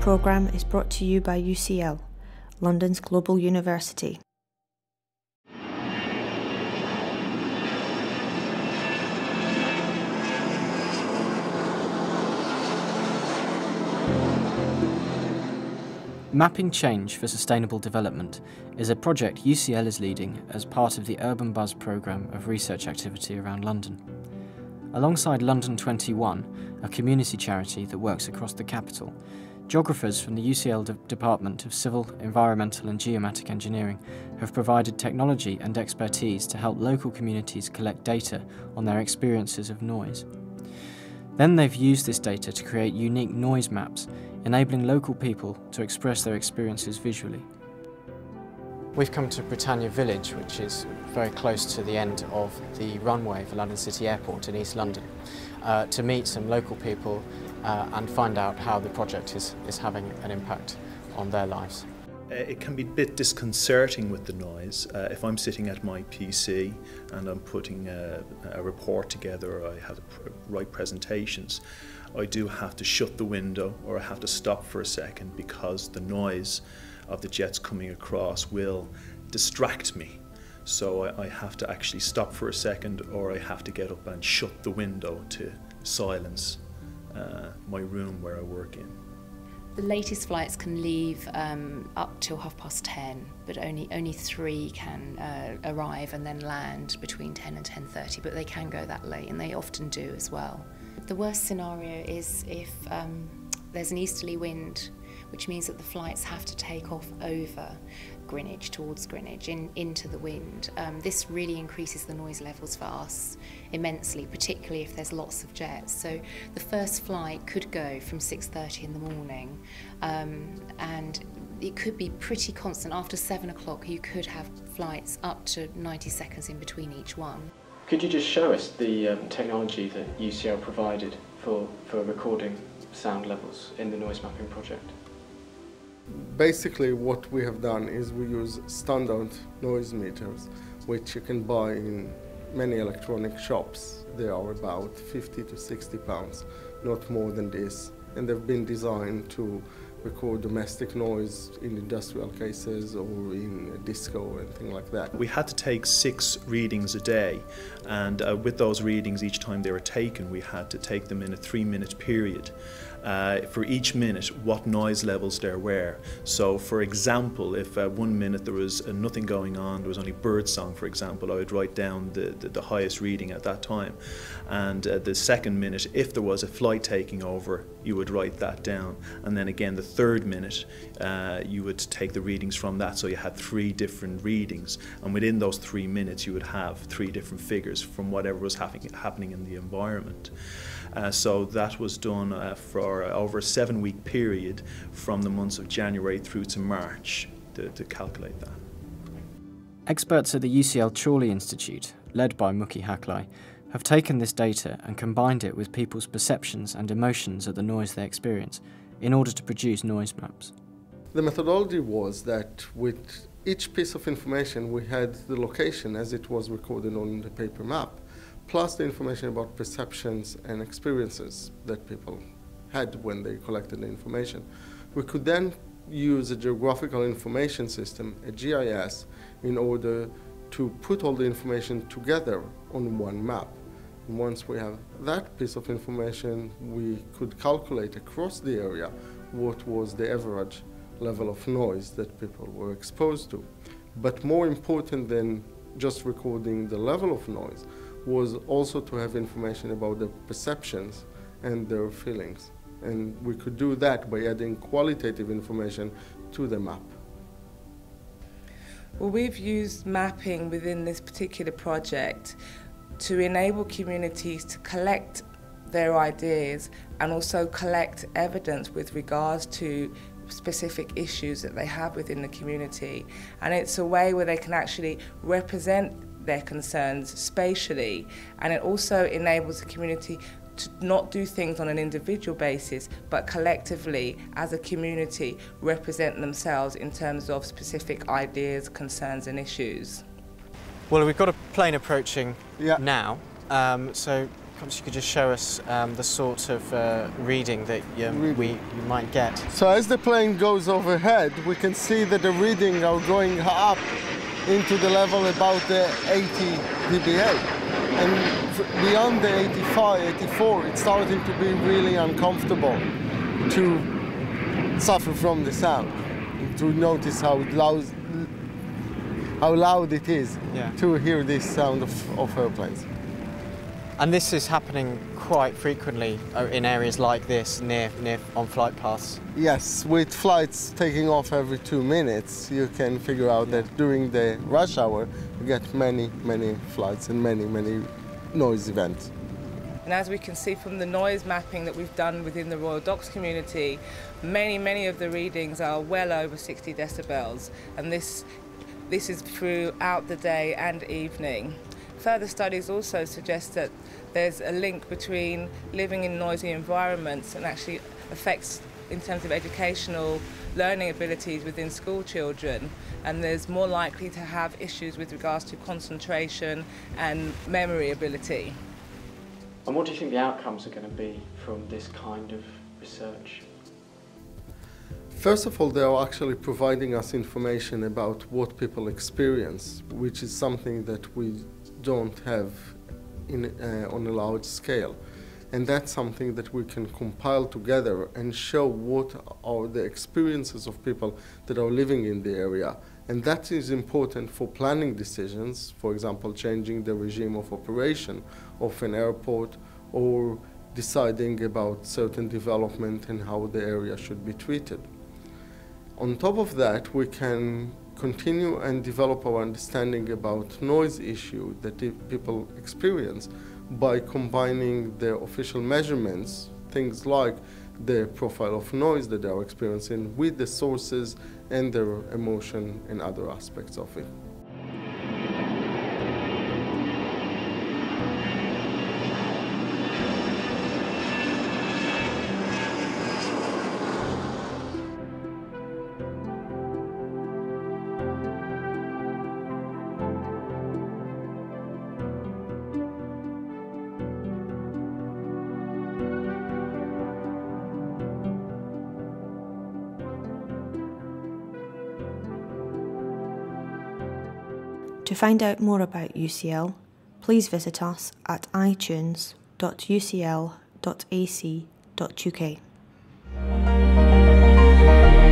programme is brought to you by UCL, London's global university. Mapping Change for Sustainable Development is a project UCL is leading as part of the Urban Buzz programme of research activity around London. Alongside London 21, a community charity that works across the capital, geographers from the UCL Department of Civil, Environmental and Geomatic Engineering have provided technology and expertise to help local communities collect data on their experiences of noise. Then they've used this data to create unique noise maps, enabling local people to express their experiences visually. We've come to Britannia Village, which is very close to the end of the runway for London City Airport in East London, to meet some local people and find out how the project is having an impact on their lives. It can be a bit disconcerting with the noise. If I'm sitting at my PC and I'm putting a report together, or I have to write presentations, I do have to shut the window or I have to stop for a second because the noise of the jets coming across will distract me. So I have to actually stop for a second, or I have to get up and shut the window to silence my room where I work in. The latest flights can leave up till 10:30, but only 3 can arrive and then land between 10 and 10:30, but they can go that late, and they often do as well. The worst scenario is if there's an easterly wind, which means that the flights have to take off over Greenwich, towards Greenwich, into the wind. This really increases the noise levels for us immensely, particularly if there's lots of jets. So the first flight could go from 6:30 in the morning, and it could be pretty constant. After 7 o'clock you could have flights up to 90 seconds in between each one. Could you just show us the technology that UCL provided for recording sound levels in the noise mapping project? Basically what we have done is we use standard noise meters, which you can buy in many electronic shops. They are about 50 to 60 pounds, not more than this. And they've been designed to record domestic noise in industrial cases or in a disco and things like that. We had to take 6 readings a day, and with those readings, each time they were taken, we had to take them in a 3-minute period. For each minute, what noise levels there were. So for example, if 1 minute there was nothing going on, there was only birdsong, for example, I would write down the highest reading at that time. And the second minute, if there was a flight taking over, you would write that down. And then again, the third minute, you would take the readings from that. So you had 3 different readings. And within those 3 minutes, you would have 3 different figures from whatever was happening in the environment. So that was done for over a 7-week period from the months of January through to March to calculate that. Experts at the UCL Chorley Institute, led by Muki Haklai, have taken this data and combined it with people's perceptions and emotions at the noise they experience in order to produce noise maps. The methodology was that with each piece of information we had the location as it was recorded on the paper map, plus the information about perceptions and experiences that people had when they collected the information. We could then use a geographical information system, a GIS, in order to put all the information together on one map. And once we have that piece of information, we could calculate across the area what was the average level of noise that people were exposed to. But more important than just recording the level of noise was also to have information about their perceptions and their feelings. And we could do that by adding qualitative information to the map. Well, we've used mapping within this particular project to enable communities to collect their ideas and also collect evidence with regards to specific issues that they have within the community. And it's a way where they can actually represent their concerns spatially, and it also enables the community to not do things on an individual basis, but collectively as a community represent themselves in terms of specific ideas, concerns and issues. Well, we've got a plane approaching now, so Perhaps you could just show us the sort of reading that you might get. So as the plane goes overhead, we can see that the readings are going up into the level about the 80 dBA. And beyond the 85, 84, it's starting to be really uncomfortable to suffer from the sound, to notice how loud it is to hear this sound of airplanes. And this is happening quite frequently in areas like this, near on flight paths? Yes, with flights taking off every 2 minutes, you can figure out that during the rush hour, you get many flights and many noise events. And as we can see from the noise mapping that we've done within the Royal Docks community, many of the readings are well over 60 decibels, and this is throughout the day and evening. Further studies also suggest that there's a link between living in noisy environments and actually affects in terms of educational learning abilities within school children, and there's more likely to have issues with regards to concentration and memory ability. And what do you think the outcomes are going to be from this kind of research? First of all, they are actually providing us information about what people experience, which is something that we don't have on a large scale. And that's something that we can compile together and show what are the experiences of people that are living in the area. And that is important for planning decisions, for example, changing the regime of operation of an airport or deciding about certain development and how the area should be treated. On top of that, we can continue and develop our understanding about noise issue that people experience by combining the official measurements, things like the profile of noise that they are experiencing, with the sources and their emotion and other aspects of it. To find out more about UCL, please visit us at itunes.ucl.ac.uk.